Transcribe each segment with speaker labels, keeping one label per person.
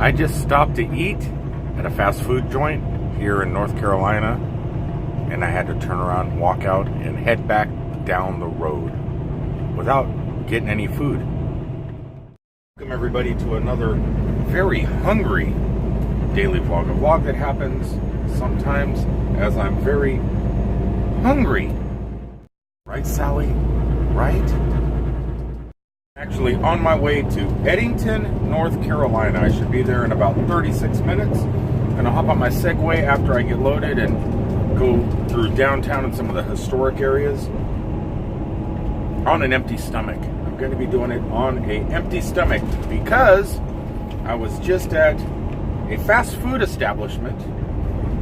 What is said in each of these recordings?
Speaker 1: I just stopped to eat at a fast food joint here in North Carolina, and I had to turn around, walk out, and head back down the road without getting any food. Welcome everybody to another very hungry daily vlog. A vlog that happens sometimes as I'm very hungry. Right, Sally? Right? Actually on my way to Eddington, North Carolina. I should be there in about 36 minutes. And I'll hop on my Segway after I get loaded and go through downtown and some of the historic areas on an empty stomach. I'm going to be doing it on an empty stomach because I was just at a fast food establishment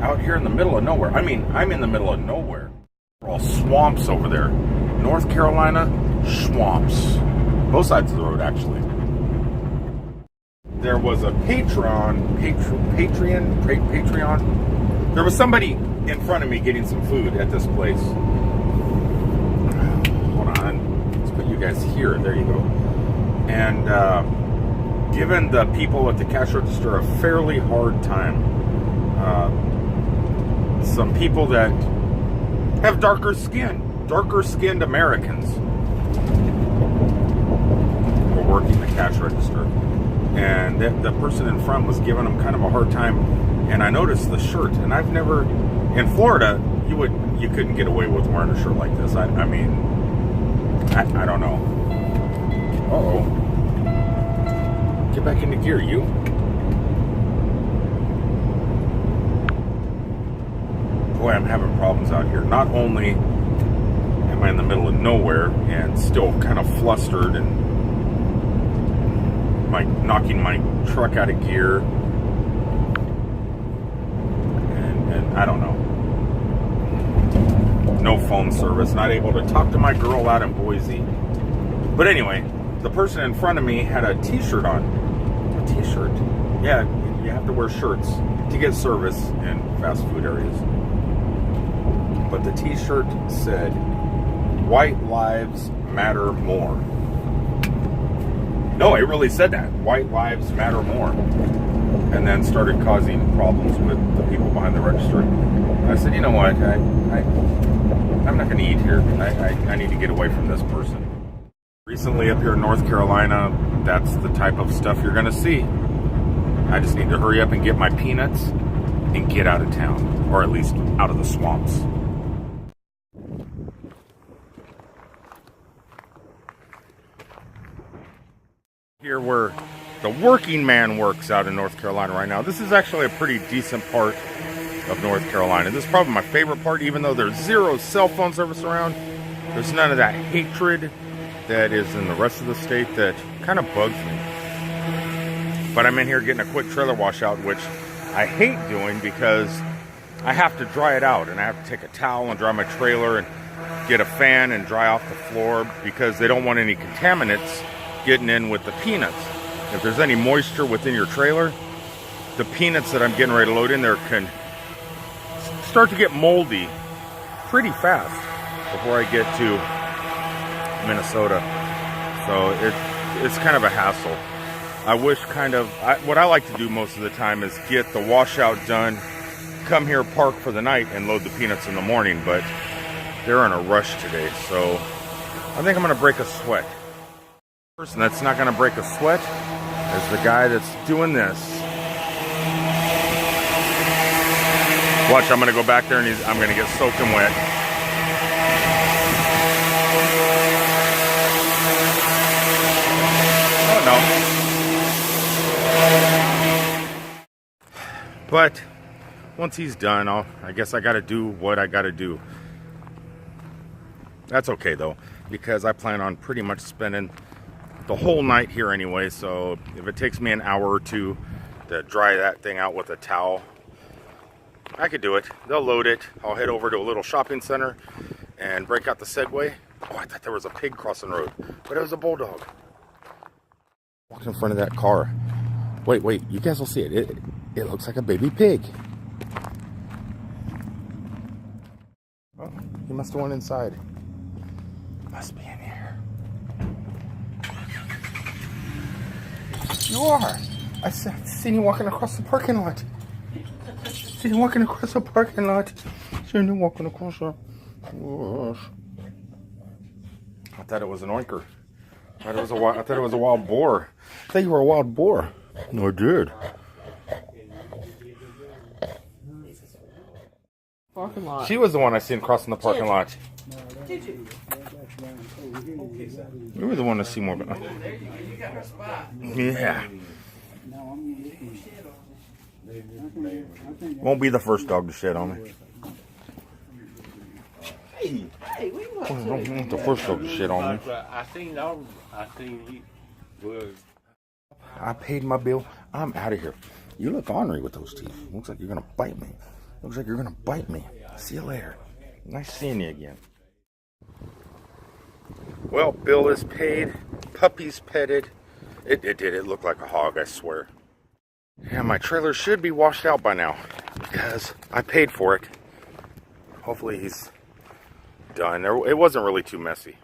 Speaker 1: out here in the middle of nowhere. I mean, I'm in the middle of nowhere. We're all swamps over there. North Carolina, swamps. Both sides of the road, actually. There was a Patreon. There was somebody in front of me getting some food at this place. Hold on. Let's put you guys here. There you go. And given the people at the cash register a fairly hard time. Some people that have darker-skinned Americans were working the cash register. And the person in front was giving them kind of a hard time. And I noticed the shirt. And I've never, in Florida, you couldn't get away with wearing a shirt like this. I mean, I don't know. Uh-oh. Get back into gear, you. Boy, I'm having problems out here. Not only am I in the middle of nowhere and still kind of flustered and knocking my truck out of gear, and I don't know. No phone service, not able to talk to my girl out in Boise. But anyway, the person in front of me had a t-shirt on. A t-shirt? Yeah, you have to wear shirts to get service in fast food areas. But the t-shirt said, "White lives matter more." No, it really said that. White lives matter more. And then started causing problems with the people behind the register. I said, you know what? I'm not going to eat here. I need to get away from this person. Recently up here in North Carolina, that's the type of stuff you're going to see. I just need to hurry up and get my peanuts and get out of town. Or at least out of the swamps. Here where the working man works out in North Carolina right now. This is actually a pretty decent part of North Carolina. This is probably my favorite part, even though there's zero cell phone service around. There's none of that hatred that is in the rest of the state that kind of bugs me. But I'm in here getting a quick trailer washout, which I hate doing because I have to dry it out. And I have to take a towel and dry my trailer and get a fan and dry off the floor because they don't want any contaminants getting in with the peanuts. If there's any moisture within your trailer, the peanuts that I'm getting ready to load in there can start to get moldy pretty fast before I get to Minnesota. So it's kind of a hassle. I wish what I like to do most of the time is get the washout done, come here, park for the night, and load the peanuts in the morning, but they're in a rush today, so I think I'm gonna break a sweat. The person that's not going to break a sweat is the guy that's doing this. Watch, I'm going to go back there and I'm going to get soaking wet. Oh no. But once he's done, I guess I got to do what I got to do. That's okay though, because I plan on pretty much spending the whole night here anyway, so if it takes me an hour or two to dry that thing out with a towel, I could do it. They'll load it. I'll head over to a little shopping center and break out the Segway. Oh, I thought there was a pig crossing the road, but it was a bulldog. Walked in front of that car. Wait, you guys will see it. It looks like a baby pig. Oh, he must have went inside. Must be in here. You are. I seen you walking across the parking lot. Seen you walking across the parking lot. Seen you walking across the... I thought it was an oinker. I thought it was a wild boar. I thought you were a wild boar. No, I did.
Speaker 2: Parking lot.
Speaker 1: She was the one I seen crossing the parking lot.
Speaker 2: Did you?
Speaker 1: You were the one to see more. Yeah. Won't be the first dog to shit on me.
Speaker 2: Hey, what you up to?
Speaker 1: Won't the first dog to shit on me.
Speaker 3: I seen he was.
Speaker 1: I paid my bill. I'm out of here. You look ornery with those teeth. Looks like you're gonna bite me. Looks like you're gonna bite me. See you later. Nice seeing you again. Well, bill is paid. Puppies petted. It did. It looked like a hog, I swear. Yeah, my trailer should be washed out by now because I paid for it. Hopefully he's done. It wasn't really too messy.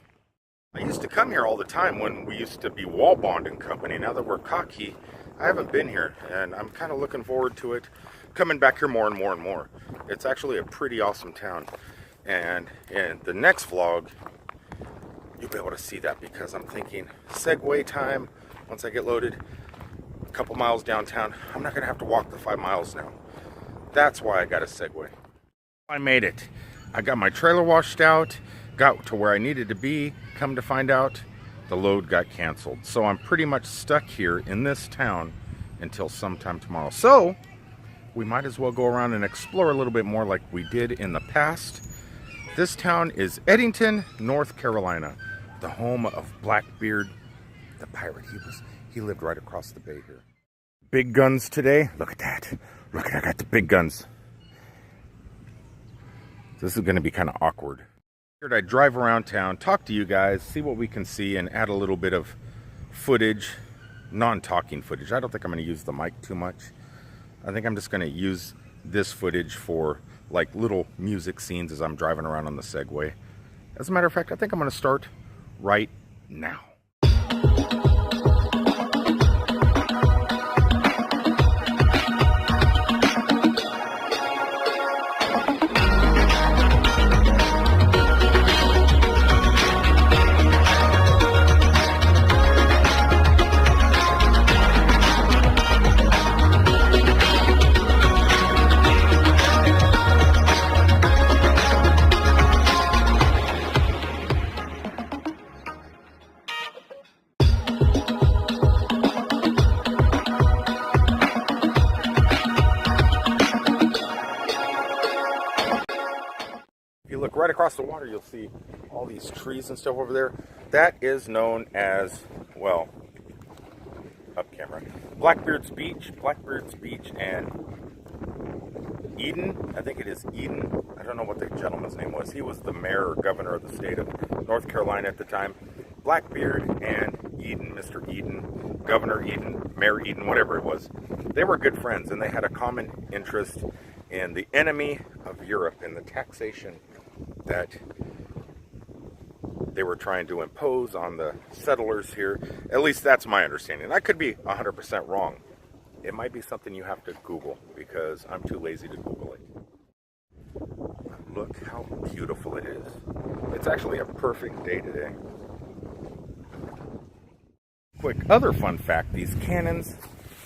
Speaker 1: I used to come here all the time when we used to be wall bonding company. Now that we're cocky, I haven't been here, and I'm kind of looking forward to it. Coming back here more and more and more. It's actually a pretty awesome town. And in the next vlog, you'll be able to see that because I'm thinking Segway time once I get loaded. A couple miles downtown. I'm not going to have to walk the 5 miles now. That's why I got a Segway. I made it. I got my trailer washed out, got to where I needed to be. Come to find out, the load got canceled. So I'm pretty much stuck here in this town until sometime tomorrow. So we might as well go around and explore a little bit more like we did in the past. This town is Eddington, North Carolina, the home of Blackbeard, the pirate. He lived right across the bay here. Big guns today. Look at that. Look at, I got the big guns. This is going to be kind of awkward. I drive around town, talk to you guys, see what we can see, and add a little bit of footage, non-talking footage. I don't think I'm going to use the mic too much. I think I'm just going to use this footage for like little music scenes as I'm driving around on the Segway. As a matter of fact, I think I'm going to start right now. Right across the water, you'll see all these trees and stuff over there. That is known as, well, up camera, Blackbeard's Beach and Eden. I think it is Eden. I don't know what the gentleman's name was. He was the mayor or governor of the state of North Carolina at the time. Blackbeard and Eden, Mr. Eden, Governor Eden, Mayor Eden, whatever it was. They were good friends, and they had a common interest in the enemy of Europe, in the taxation that they were trying to impose on the settlers here. At least that's my understanding. I could be 100% wrong. It might be something you have to Google because I'm too lazy to Google it. Look how beautiful it is. It's actually a perfect day today. Quick other fun fact, these cannons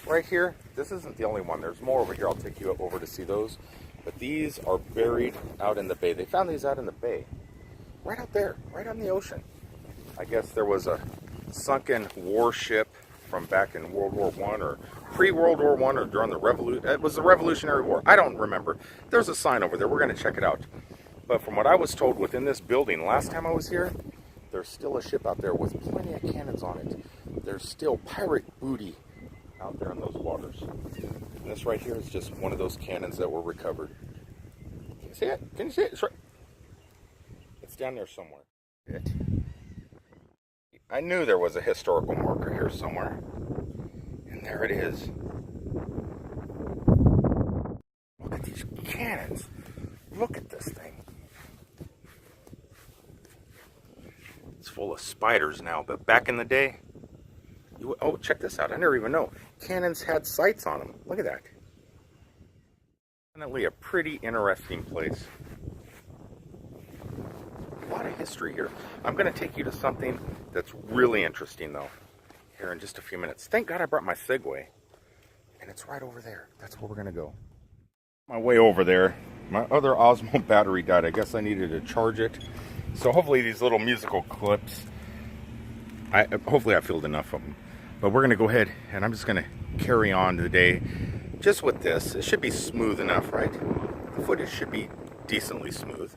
Speaker 1: right here, this isn't the only one. There's more over here. I'll take you over to see those. But these are buried out in the bay. They found these out in the bay. Right out there, right on the ocean. I guess there was a sunken warship from back in World War I or pre-World War I or during the Revolution. It was the Revolutionary War. I don't remember. There's a sign over there. We're going to check it out. But from what I was told within this building last time I was here, there's still a ship out there with plenty of cannons on it. There's still pirate booty out there in those waters. And this right here is just one of those cannons that were recovered. Can you see it? Can you see it? It's right. It's down there somewhere. I knew there was a historical marker here somewhere. And there it is. Look at these cannons. Look at this thing. It's full of spiders now, but back in the day, Oh, check this out. I never even know. Cannons had sights on them. Look at that. Definitely a pretty interesting place. A lot of history here. I'm going to take you to something that's really interesting, though, here in just a few minutes. Thank God I brought my Segway. And it's right over there. That's where we're going to go. My way over there, my other Osmo battery died. I guess I needed to charge it. So hopefully these little musical clips, hopefully I filled enough of them. But we're going to go ahead and I'm just going to carry on today just with this. It should be smooth enough, right? The footage should be decently smooth.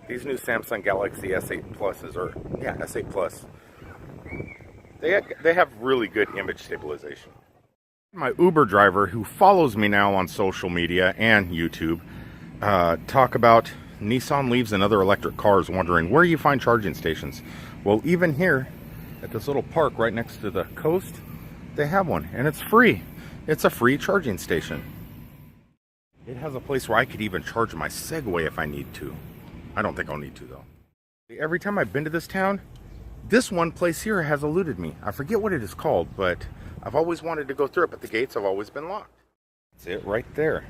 Speaker 1: These new Samsung Galaxy S8 Pluses, or yeah, S8 Plus, they have really good image stabilization. My Uber driver, who follows me now on social media and YouTube, talk about Nissan Leafs and other electric cars, wondering where you find charging stations. Well, even here at this little park right next to the coast, they have one, and it's free. It's a free charging station. It has a place where I could even charge my Segway if I need to. I don't think I'll need to, though. Every time I've been to this town, this one place here has eluded me. I forget what it is called, but I've always wanted to go through it, but the gates have always been locked. That's it right there.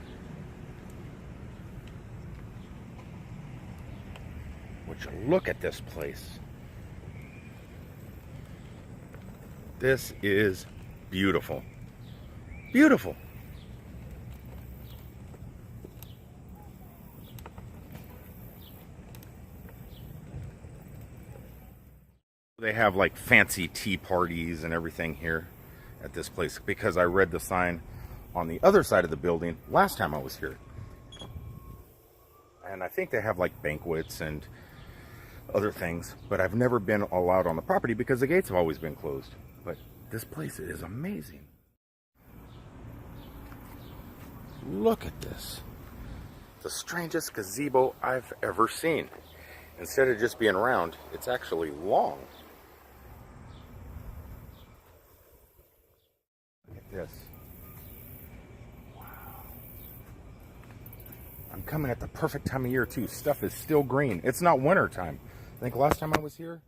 Speaker 1: Would you look at this place? This is beautiful. Beautiful. They have like fancy tea parties and everything here at this place because I read the sign on the other side of the building last time I was here. And I think they have like banquets and other things, but I've never been allowed on the property because the gates have always been closed. But this place is amazing. Look at this. The strangest gazebo I've ever seen. Instead of just being round, it's actually long. Look at this. Wow. I'm coming at the perfect time of year too. Stuff is still green. It's not winter time. I think last time I was here,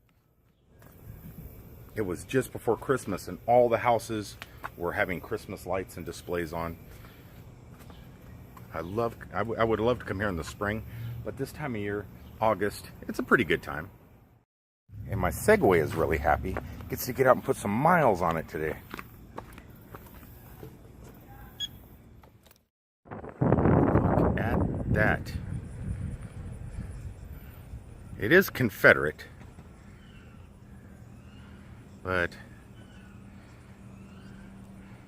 Speaker 1: it was just before Christmas and all the houses were having Christmas lights and displays on. I would love to come here in the spring, but this time of year, August, it's a pretty good time. And my Segway is really happy. Gets to get out and put some miles on it today. Look at that. It is Confederate, but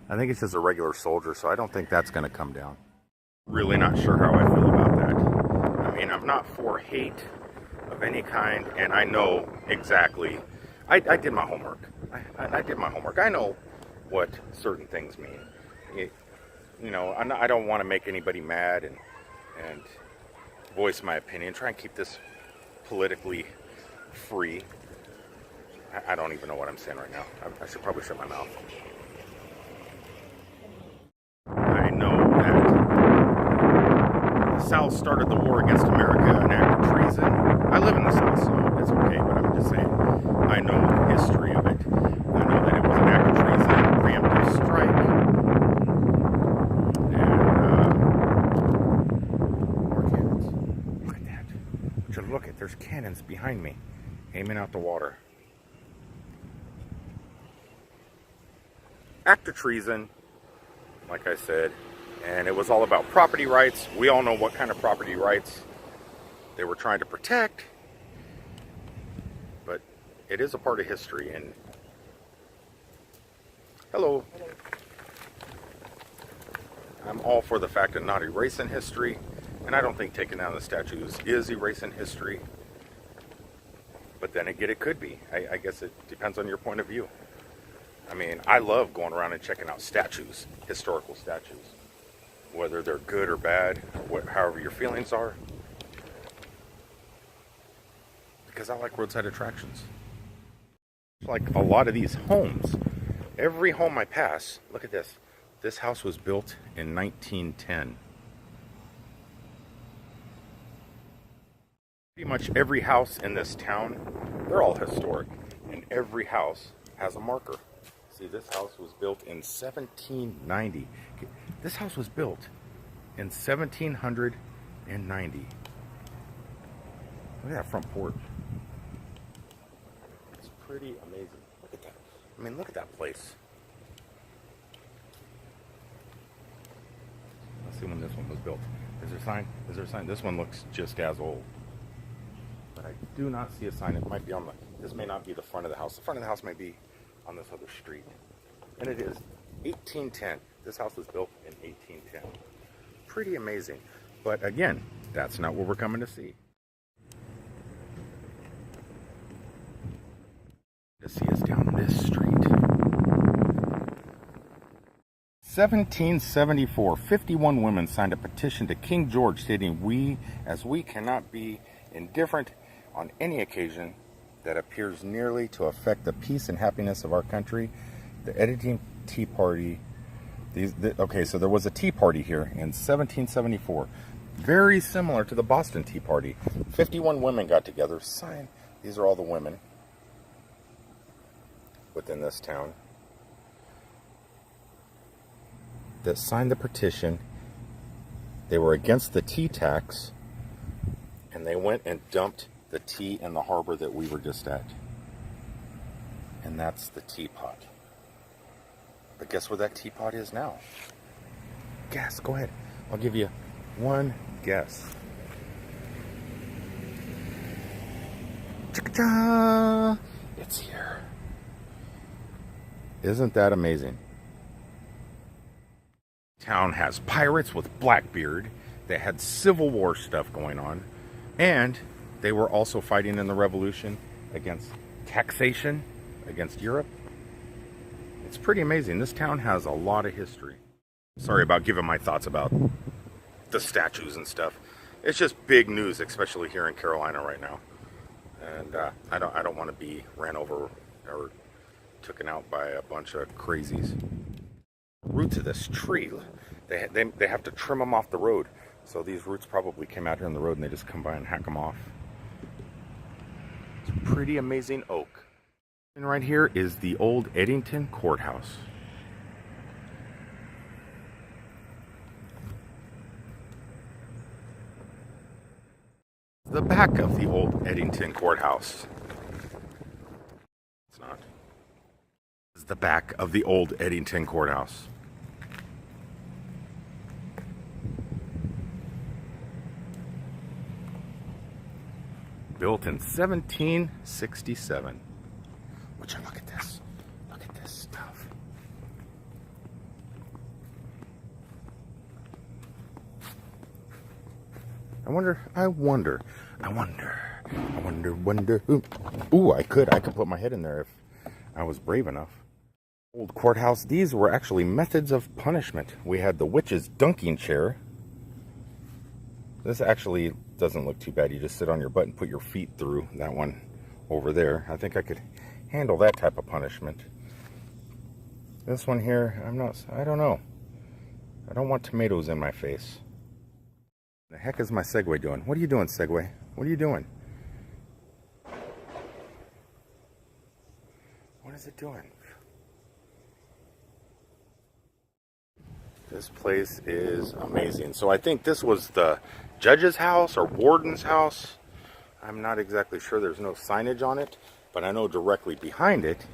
Speaker 1: I think it's just a regular soldier, so I don't think that's going to come down. Really not sure how I feel about that. I mean, I'm not for hate of any kind, and I know exactly. I did my homework. I did my homework. I know what certain things mean. You know, I don't want to make anybody mad and voice my opinion. Try and keep this politically free. I don't even know what I'm saying right now. I should probably shut my mouth. I know that the South started the war against America, an act of treason. I live in the South, so it's okay, but I'm just saying, I know the history of it. I know that it was an act of treason, preemptive strike, and more cannons. Look at that. Would you look at, there's cannons behind me, aiming out the water. Act of treason, like I said, and it was all about property rights. We all know what kind of property rights they were trying to protect, but it is a part of history. And hello. I'm all for the fact of not erasing history, and I don't think taking down the statues is erasing history, but then again, it could be. I guess it depends on your point of view. I mean, I love going around and checking out statues, historical statues, whether they're good or bad, or however your feelings are, because I like roadside attractions. Like a lot of these homes, every home I pass, look at this. This house was built in 1910. Pretty much every house in this town, they're all historic, and every house has a marker. See, this house was built in 1790. This house was built in 1790. Look at that front porch. It's pretty amazing. Look at that. I mean, look at that place. Let's see when this one was built. Is there a sign? Is there a sign? This one looks just as old. But I do not see a sign. It might be on the... This may not be the front of the house. The front of the house may be on this other street. And it is 1810. This house was built in 1810. Pretty amazing. But again, that's not what we're coming to see. To see us down this street. 1774, 51 women signed a petition to King George stating, we cannot be indifferent on any occasion that appears nearly to affect the peace and happiness of our country. The editing Tea Party, okay, so there was a Tea Party here in 1774, very similar to the Boston Tea Party. 51 women got together, signed, these are all the women within this town that signed the petition. They were against the tea tax, and they went and dumped the tea in the harbor that we were just at. And that's the teapot. But guess where that teapot is now? Guess, go ahead. I'll give you one guess. Cha-cha! It's here. Isn't that amazing? Town has pirates with Blackbeard. They had Civil War stuff going on. And they were also fighting in the Revolution against taxation, against Europe. It's pretty amazing. This town has a lot of history. Sorry about giving my thoughts about the statues and stuff. It's just big news, especially here in Carolina right now. And I don't want to be ran over or taken out by a bunch of crazies. Roots of this tree, they have to trim them off the road. So these roots probably came out here on the road and they just come by and hack them off. It's a pretty amazing oak. And right here is the old Eddington Courthouse. The back of the old Eddington Courthouse. It's not. This is the back of the old Eddington Courthouse. Built in 1767. Would you look at this? Look at this stuff. I wonder. Ooh, I could put my head in there if I was brave enough. Old courthouse. These were actually methods of punishment. We had the witch's dunking chair. This actually doesn't look too bad. You just sit on your butt and put your feet through that one over there. I think I could handle that type of punishment. This one here, I don't know. I don't want tomatoes in my face. The heck is my Segway doing? What are you doing, Segway? What are you doing? What is it doing? This place is amazing. So I think this was the judge's house or warden's house. I'm not exactly sure. There's no signage on it, but I know directly behind it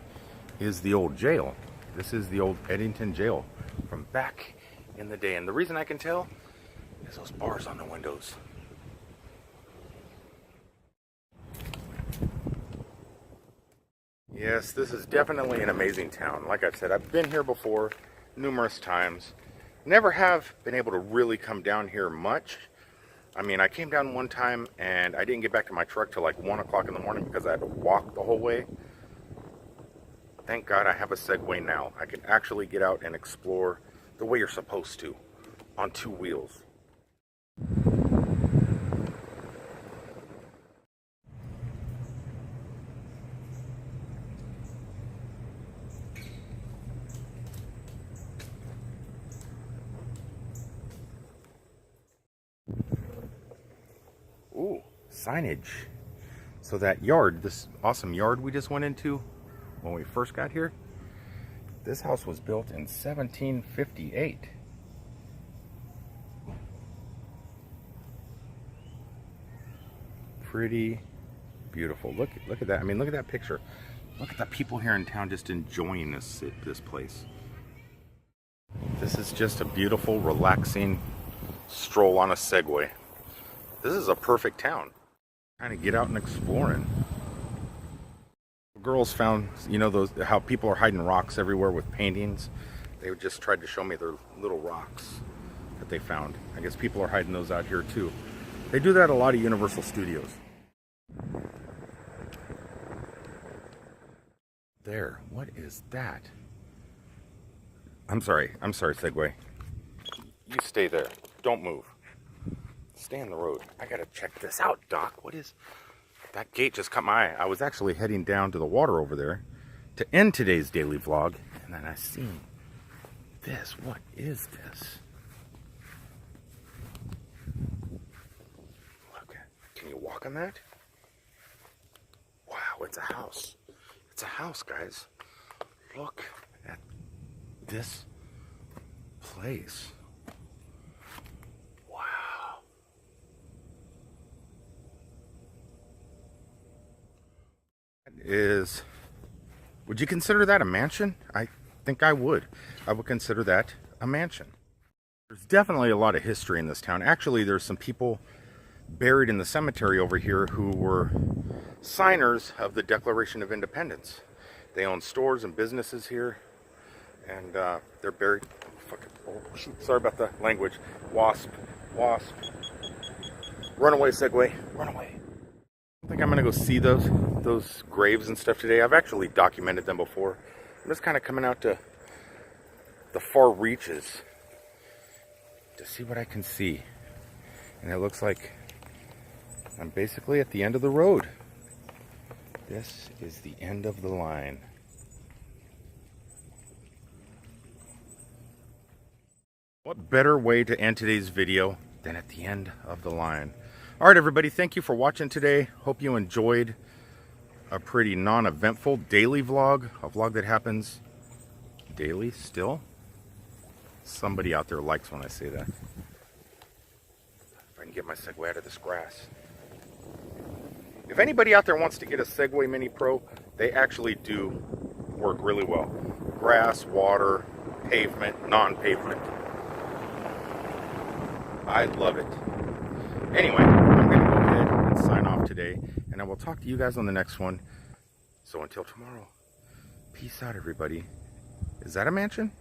Speaker 1: is the old jail. This is the old Eddington jail from back in the day. And the reason I can tell is those bars on the windows. Yes, this is definitely an amazing town. Like I said, I've been here before numerous times. Never have been able to really come down here much. I mean, I came down one time and I didn't get back to my truck till like 1 o'clock in the morning because I had to walk the whole way. Thank God I have a Segway now. I can actually get out and explore the way you're supposed to on 2 wheels. Ooh, signage. So that yard, this awesome yard we just went into when we first got here, This house was built in 1758. Pretty beautiful. Look at that. I mean, look at that picture. Look at the people here in town just enjoying this place. This is just a beautiful, relaxing stroll on a Segway. This is a perfect town. Kind of get out and exploring. Girls found, you know, those how people are hiding rocks everywhere with paintings. They just tried to show me their little rocks that they found. I guess people are hiding those out here too. They do that at a lot of Universal Studios. There, what is that? I'm sorry, Segway. You stay there. Don't move. Stay on the road. I gotta check this out, Doc. What is... That gate just caught my eye. I was actually heading down to the water over there to end today's daily vlog, and then I seen this. What is this? Look, can you walk on that? Wow, it's a house. It's a house, guys. Look at this place. Wow. Would you consider that a mansion? I think I would. I would consider that a mansion. There's definitely a lot of history in this town. Actually, there's some people buried in the cemetery over here who were signers of the Declaration of Independence. They own stores and businesses here, and they're buried. Oh, shoot, sorry about the language. Wasp. Run away, Segway. Run away. I think I'm gonna go see those graves and stuff today. I've actually documented them before. I'm just kind of coming out to the far reaches to see what I can see. And it looks like I'm basically at the end of the road. This is the end of the line. What better way to end today's video than at the end of the line? All right, everybody, thank you for watching today. Hope you enjoyed a pretty non-eventful daily vlog, a vlog that happens daily still. Somebody out there likes when I say that. If I can get my Segway out of this grass. If anybody out there wants to get a Segway Mini Pro, they actually do work really well. Grass, water, pavement, non-pavement. I love it. Anyway, I'm going to go ahead and sign off today, and I will talk to you guys on the next one. So until tomorrow, peace out, everybody. Is that a mansion?